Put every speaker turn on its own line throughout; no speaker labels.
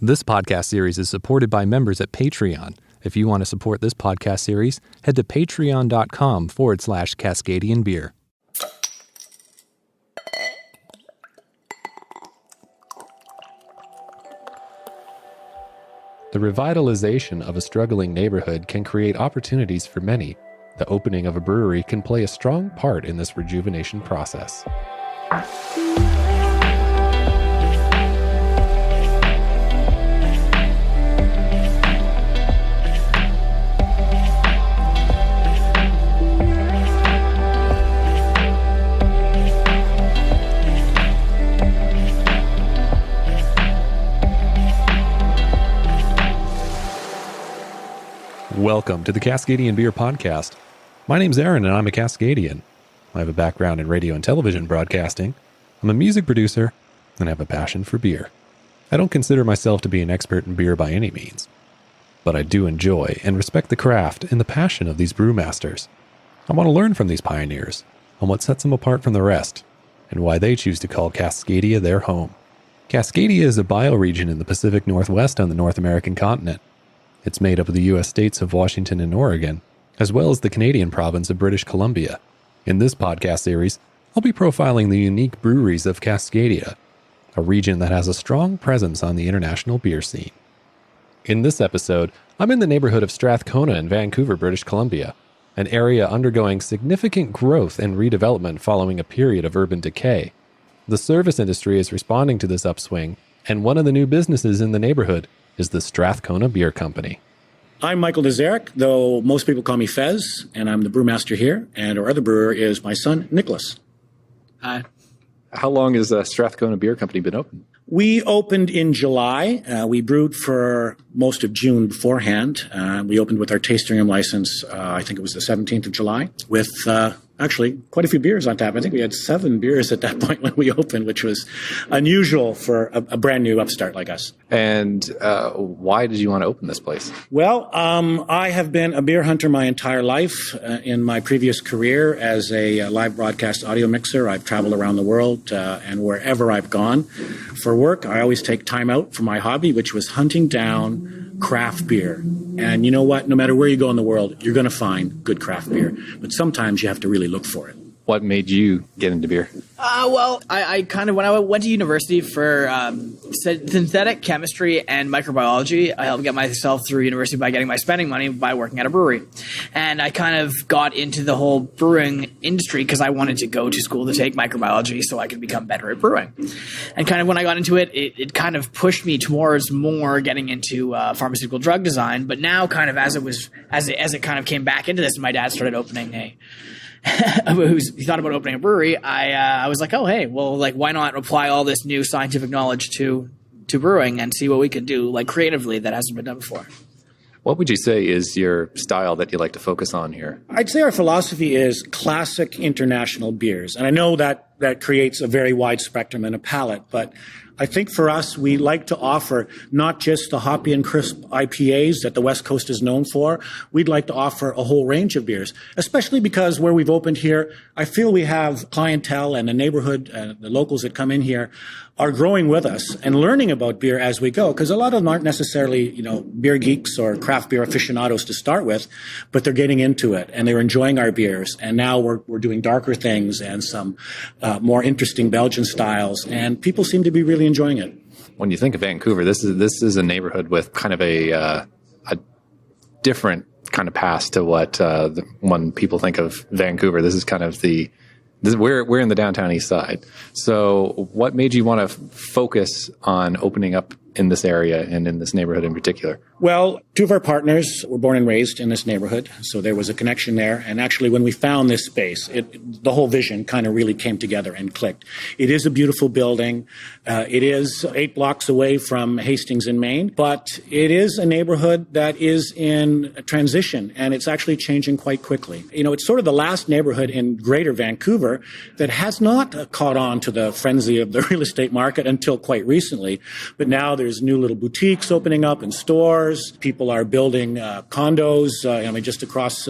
This podcast series is supported by members at Patreon. If you want to support this podcast series, head to patreon.com/Cascadian Beer. The revitalization of a struggling neighborhood can create opportunities for many. The opening of a brewery can play a strong part in this rejuvenation process. Welcome to the Cascadian Beer Podcast. My name's Aaron and I'm a Cascadian. I have a background in radio and television broadcasting. I'm a music producer and I have a passion for beer. I don't consider myself to be an expert in beer by any means, but I do enjoy and respect the craft and the passion of these brewmasters. I want to learn from these pioneers on what sets them apart from the rest and why they choose to call Cascadia their home. Cascadia is a bioregion in the Pacific Northwest on the North American continent. It's made up of the U.S. states of Washington and Oregon, as well as the Canadian province of British Columbia. In this podcast series, I'll be profiling the unique breweries of Cascadia, a region that has a strong presence on the international beer scene. In this episode, I'm in the neighborhood of Strathcona in Vancouver, British Columbia, an area undergoing significant growth and redevelopment following a period of urban decay. The service industry is responding to this upswing, and one of the new businesses in the neighborhood is the Strathcona Beer Company.
I'm Michael Nazarec, though most people call me Fezz, and I'm the brewmaster here, and our other brewer is my son, Nicholas.
Hi. How long has Strathcona Beer Company been open?
We opened in July. We brewed for most of June beforehand. We opened with our tasting room license, I think it was the 17th of July, with actually quite a few beers on tap. I think we had 7 beers at that point when we opened, which was unusual for a brand new upstart like us.
And why did you want to open this place?
Well, I have been a beer hunter my entire life. In my previous career as a live broadcast audio mixer, I've traveled around the world, and wherever I've gone for work, I always take time out for my hobby, which was hunting down craft beer. And you know what? No matter where you go in the world, you're going to find good craft beer. But sometimes you have to really look for it.
What made you get into beer?
Well, I kind of, when I went to university for synthetic chemistry and microbiology, I helped get myself through university by getting my spending money by working at a brewery. And I kind of got into the whole brewing industry because I wanted to go to school to take microbiology so I could become better at brewing. And kind of when I got into it, it kind of pushed me towards more getting into pharmaceutical drug design. But now kind of as it kind of came back into this, and my dad started opening he thought about opening a brewery. I was like, oh, hey, well, like, why not apply all this new scientific knowledge to brewing and see what we could do, like, creatively that hasn't been done before.
What would you say is your style that you like to focus on here?
I'd say our philosophy is classic international beers. And I know that creates a very wide spectrum and a palette, but I think for us, we like to offer not just the hoppy and crisp IPAs that the West Coast is known for. We'd like to offer a whole range of beers, especially because where we've opened here, I feel we have clientele and the neighborhood, the locals that come in here are growing with us and learning about beer as we go. Because a lot of them aren't necessarily, beer geeks or craft beer aficionados to start with, but they're getting into it and they're enjoying our beers. And now we're doing darker things and some more interesting Belgian styles, and people seem to be really enjoying it.
When you think of Vancouver, this is a neighborhood with kind of a different kind of past to what when people think of Vancouver. This is kind of we're in the downtown east side. So what made you want to focus on opening up in this area and in this neighborhood in particular?
Well, 2 of our partners were born and raised in this neighborhood, so there was a connection there. And actually, when we found this space, the whole vision kind of really came together and clicked. It is a beautiful building. It is 8 blocks away from Hastings in Maine, but it is a neighborhood that is in transition, and it's actually changing quite quickly. It's sort of the last neighborhood in greater Vancouver that has not caught on to the frenzy of the real estate market until quite recently. But now there's new little boutiques opening up and stores. People are building condos. Just across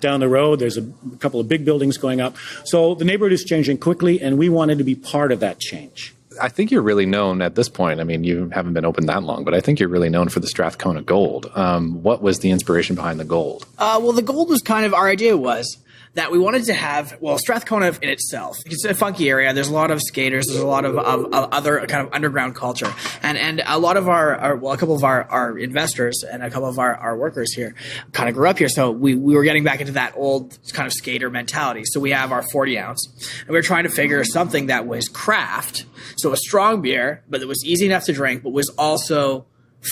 down the road, there's a couple of big buildings going up. So the neighborhood is changing quickly, and we wanted to be part of that change.
I think you're really known at this point. I mean, you haven't been open that long, but I think you're really known for the Strathcona Gold. What was the inspiration behind the Gold?
Well, the Gold was kind of, our idea was that we wanted to have, well, Strathcona in itself, it's a funky area. There's a lot of skaters. There's a lot of other kind of underground culture. And a lot of a couple of our investors and a couple of our workers here kind of grew up here. So we were getting back into that old kind of skater mentality. So we have our 40 ounce and we were trying to figure something that was craft. So a strong beer, but it was easy enough to drink, but was also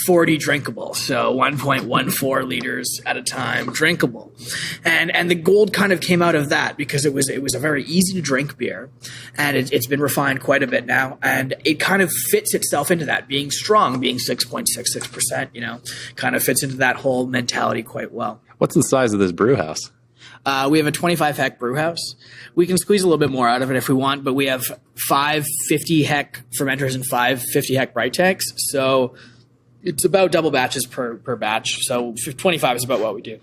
40 drinkable, so 1.14 liters at a time drinkable, and the Gold kind of came out of that because it was a very easy to drink beer, and it's been refined quite a bit now, and it kind of fits itself into that, being strong, being 6.66%, kind of fits into that whole mentality quite well.
What's the size of this brew house?
We have a 25 hec brew house. We can squeeze a little bit more out of it if we want, but we have 5 50 hec fermenters and 5 50 hec brite tanks, so it's about double batches per batch. So 25 is about what we do.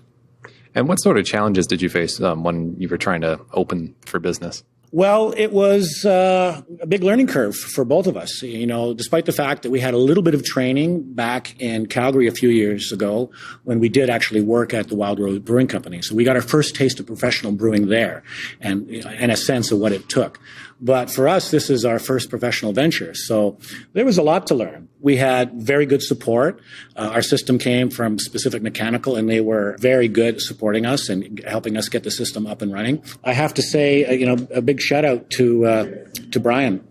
And what sort of challenges did you face when you were trying to open for business?
Well, it was a big learning curve for both of us. Despite the fact that we had a little bit of training back in Calgary a few years ago when we did actually work at the Wild Rose Brewing Company. So we got our first taste of professional brewing there and a sense of what it took. But for us, this is our first professional venture. So there was a lot to learn. We had very good support. Our system came from Specific Mechanical, and they were very good supporting us and helping us get the system up and running. I have to say, a big shout out to Brian,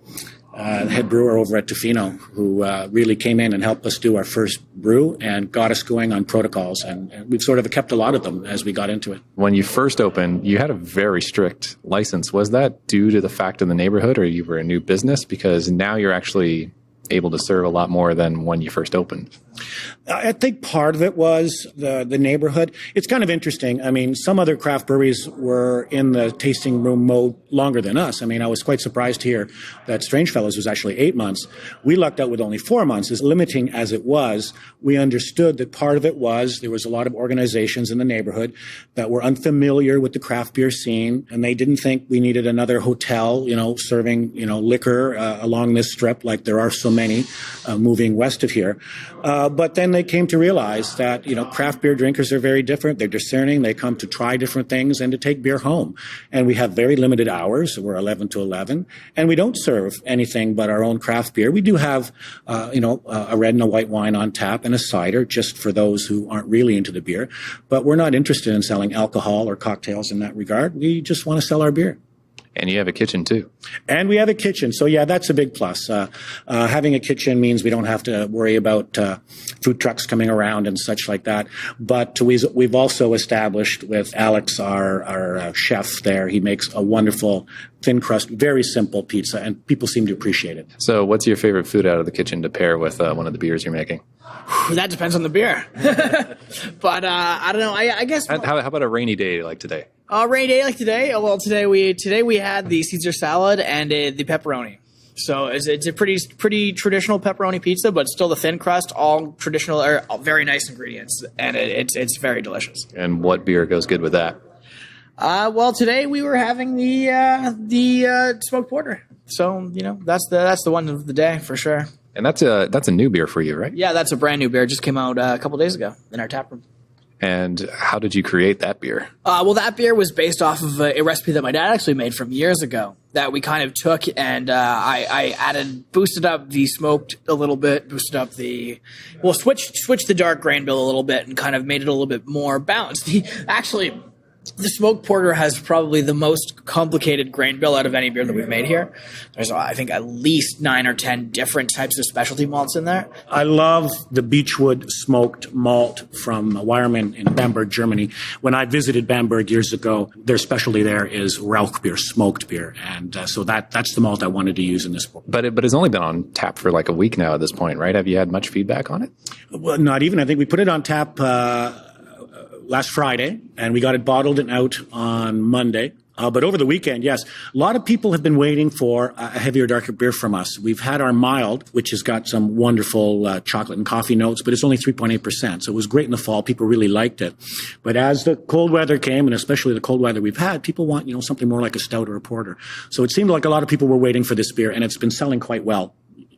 the head brewer over at Tofino, who really came in and helped us do our first brew and got us going on protocols. And we've sort of kept a lot of them as we got into it.
When you first opened, you had a very strict license. Was that due to the fact of the neighborhood, or you were a new business? Because now you're actually able to serve a lot more than when you first opened.
I think part of it was the neighborhood. It's kind of interesting. I mean, some other craft breweries were in the tasting room mode longer than us. I mean, I was quite surprised to hear that Strangefellows was actually 8 months. We lucked out with only 4 months. As limiting as it was, we understood that part of it was there was a lot of organizations in the neighborhood that were unfamiliar with the craft beer scene, and they didn't think we needed another hotel, serving, liquor along this strip like there are so many moving west of here. But then they came to realize that, craft beer drinkers are very different. They're discerning. They come to try different things and to take beer home. And we have very limited hours. We're 11 to 11. And we don't serve anything but our own craft beer. We do have, a red and a white wine on tap and a cider just for those who aren't really into the beer. But we're not interested in selling alcohol or cocktails in that regard. We just want to sell our beer.
And you have a kitchen too. And
we have a kitchen. So yeah, that's a big plus. Having a kitchen means we don't have to worry about food trucks coming around and such like that. But we've also established with Alex, our chef there, he makes a wonderful thin crust, very simple pizza, and people seem to appreciate it.
So what's your favorite food out of the kitchen to pair with one of the beers you're making?
That depends on the beer. But I don't know. I guess.
How about a rainy day like today?
Rainy day like today? Well, today we had the Caesar salad and the pepperoni. So it's a pretty traditional pepperoni pizza, but still the thin crust, all traditional, or very nice ingredients, and it's very delicious.
And what beer goes good with that?
Well, today we were having the smoked porter. So that's the one of the day for sure.
And that's a new beer for you, right?
Yeah, that's a brand new beer. It just came out a couple days ago in our tap room.
And how did you create that beer?
Well, that beer was based off of a recipe that my dad actually made from years ago that we kind of took and I boosted up the smoked a little bit, switched the dark grain bill a little bit and kind of made it a little bit more balanced. The smoked porter has probably the most complicated grain bill out of any beer that we've made here. There's, I think, at least 9 or 10 different types of specialty malts in there.
I love the Beechwood smoked malt from Weiermann in Bamberg, Germany. When I visited Bamberg years ago, their specialty there is Rauch beer, smoked beer. And so that's the malt I wanted to use in this book.
But it's only been on tap for like a week now at this point, right? Have you had much feedback on it?
Well, not even. I think we put it on tap last Friday, and we got it bottled and out on Monday. But over the weekend, yes, a lot of people have been waiting for a heavier, darker beer from us. We've had our mild, which has got some wonderful chocolate and coffee notes, but it's only 3.8%. So it was great in the fall. People really liked it. But as the cold weather came, and especially the cold weather we've had, people want, something more like a stout or a porter. So it seemed like a lot of people were waiting for this beer, and it's been selling quite well.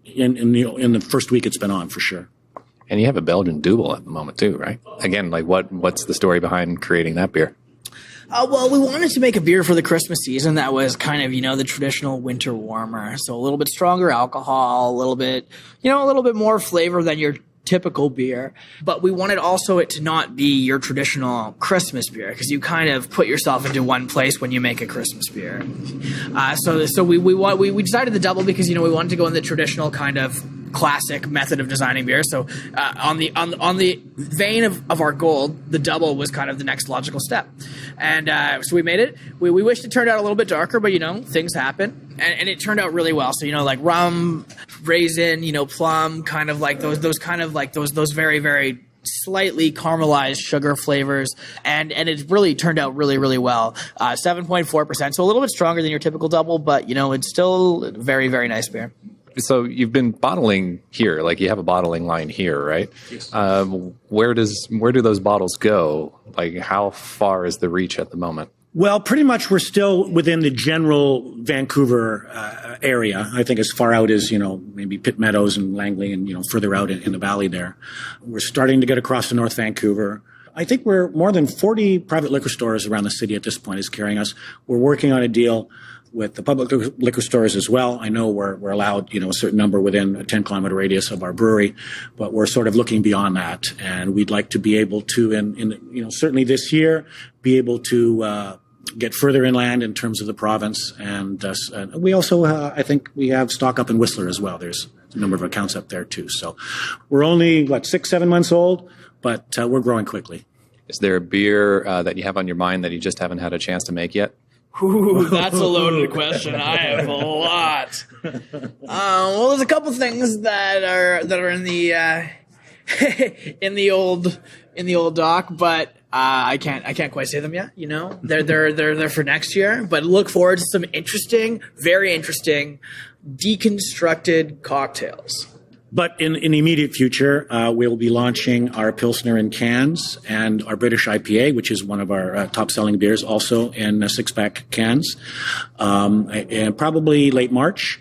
in the first week it's been on, for sure.
And you have a Belgian double at the moment too, right? Again, like what's the story behind creating that beer?
Well, we wanted to make a beer for the Christmas season that was kind of, the traditional winter warmer. So a little bit stronger alcohol, a little bit more flavor than your typical beer. But we wanted also it to not be your traditional Christmas beer, because you kind of put yourself into one place when you make a Christmas beer. So we decided the double because, we wanted to go in the traditional kind of classic method of designing beer. So on the vein of our gold, the double was kind of the next logical step. And so we made it. We wished it turned out a little bit darker, but things happen, and it turned out really well. So like rum, raisin, plum, kind of like those very, very slightly caramelized sugar flavors, and it really turned out really, really well. 7.4%, so a little bit stronger than your typical double, but it's still a very, very nice beer.
So you've been bottling here, like you have a bottling line here, right?
Yes.
Where do those bottles go? Like how far is the reach at the moment?
Well, pretty much we're still within the general Vancouver area. I think as far out as, maybe Pitt Meadows and Langley and, further out in the valley there. We're starting to get across to North Vancouver. I think we're more than 40 private liquor stores around the city at this point is carrying us. We're working on a deal with the public liquor stores as well. I know we're allowed, a certain number within a 10-kilometer radius of our brewery, but we're sort of looking beyond that. And we'd like to be able to, certainly this year, be able to get further inland in terms of the province. And we also, I think we have stock up in Whistler as well. There's a number of accounts up there too. So we're only, 6-7 months old, but we're growing quickly.
Is there a beer that you have on your mind that you just haven't had a chance to make yet?
Ooh, that's a loaded question. I have a lot. Well, there's a couple things that are in the in the old doc, but I can't quite say them yet. They're for next year. But look forward to some very interesting, deconstructed cocktails.
But in the immediate future, we'll be launching our Pilsner in cans and our British IPA, which is one of our top-selling beers, also in 6-pack cans, and probably late March,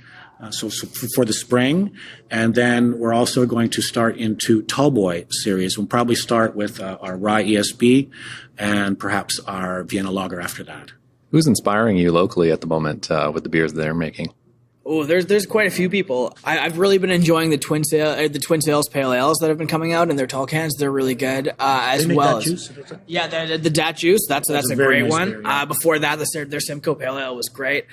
so for the spring. And then we're also going to start into Tallboy series. We'll probably start with our Rye ESB and perhaps our Vienna Lager after that.
Who's inspiring you locally at the moment with the beers they're making?
Oh, there's quite a few people. I've really been enjoying the Twintails Pale Ales that have been coming out in their tall cans. They're really good, as well as juice, the Dat Juice. That's a great one. Beer, yeah. Before that, their Simcoe Pale Ale was great.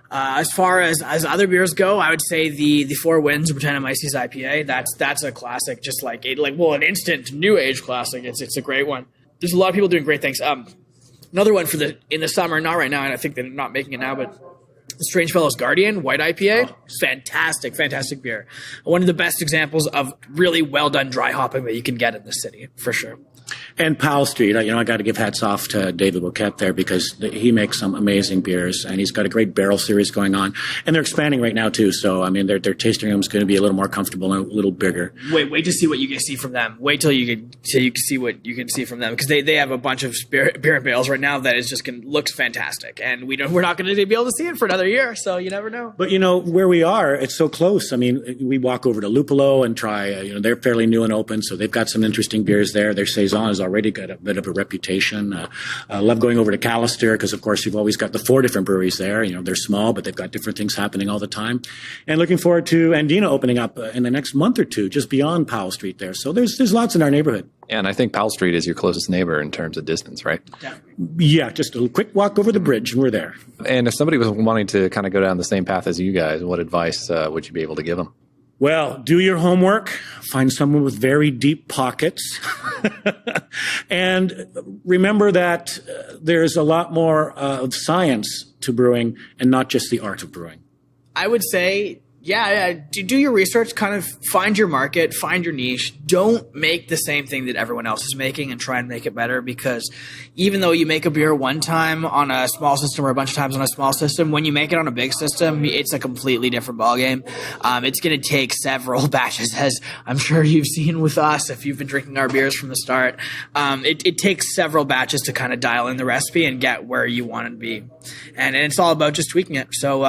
As far as other beers go, I would say the Four Winds Britannomyces IPA. That's a classic, just an instant new age classic. It's a great one. There's a lot of people doing great things. Another one in the summer, not right now, and I think they're not making it now, but the Strange Fellows Guardian White IPA, fantastic beer. One of the best examples of really well done dry hopping that you can get in the city, for sure.
And Powell Street, I got to give hats off to David Bouquet there because he makes some amazing beers, and he's got a great barrel series going on, and they're expanding right now too. So their tasting room is going to be a little more comfortable and a little bigger.
Wait to see what you can see from them. Wait till you can see what you can see from them, because they have a bunch of beer and bales right now that is just looks fantastic, and we're not going to be able to see it for another year. So you never know.
But where we are, it's so close. We walk over to Lupolo and try. They're fairly new and open, so they've got some interesting beers there. Their saison has already got a bit of a reputation. I love going over to Callister because, of course, you've always got the 4 different breweries there. They're small, but they've got different things happening all the time. And looking forward to Andina opening up in the next month or two, just beyond Powell Street there. So there's lots in our neighborhood.
Yeah, and I think Powell Street is your closest neighbor in terms of distance, right?
Yeah, just a quick walk over the bridge and we're there.
And if somebody was wanting to kind of go down the same path as you guys, what advice would you be able to give them?
Well, do your homework, find someone with very deep pockets, and remember that there's a lot more of science to brewing and not just the art of brewing.
I would say, do your research, kind of find your market, find your niche. Don't make the same thing that everyone else is making and try and make it better, because even though you make a beer one time on a small system or a bunch of times on a small system, when you make it on a big system, it's a completely different ballgame. It's going to take several batches, as I'm sure you've seen with us if you've been drinking our beers from the start. It takes several batches to kind of dial in the recipe and get where you want it to be. And it's all about just tweaking it. So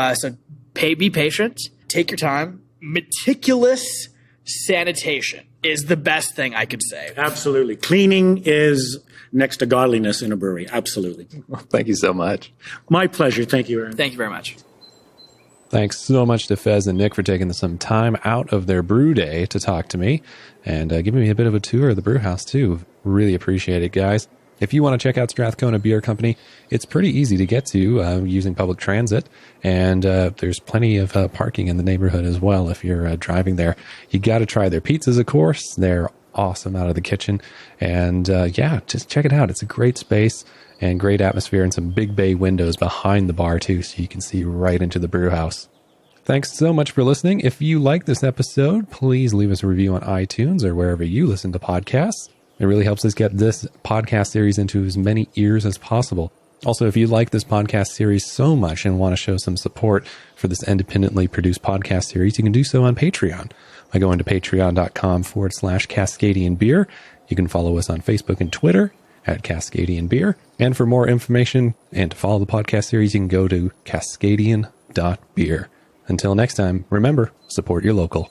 be patient. Take your time, meticulous sanitation is the best thing I could say.
Absolutely. Cleaning is next to godliness in a brewery. Absolutely.
Well, thank you so much.
My pleasure. Thank you, Aaron.
Thank you very much.
Thanks so much to Fezz and Nick for taking some time out of their brew day to talk to me and giving me a bit of a tour of the brew house too. Really appreciate it, guys. If you want to check out Strathcona Beer Company, it's pretty easy to get to using public transit, and there's plenty of parking in the neighborhood as well if you're driving there. You got to try their pizzas, of course. They're awesome out of the kitchen, and just check it out. It's a great space and great atmosphere, and some big bay windows behind the bar too, so you can see right into the brew house. Thanks so much for listening. If you like this episode, please leave us a review on iTunes or wherever you listen to podcasts. It really helps us get this podcast series into as many ears as possible. Also, if you like this podcast series so much and want to show some support for this independently produced podcast series, you can do so on Patreon by going to patreon.com/Cascadian Beer. You can follow us on Facebook and Twitter at Cascadian Beer. And for more information and to follow the podcast series, you can go to cascadian.beer. Until next time, remember, support your local.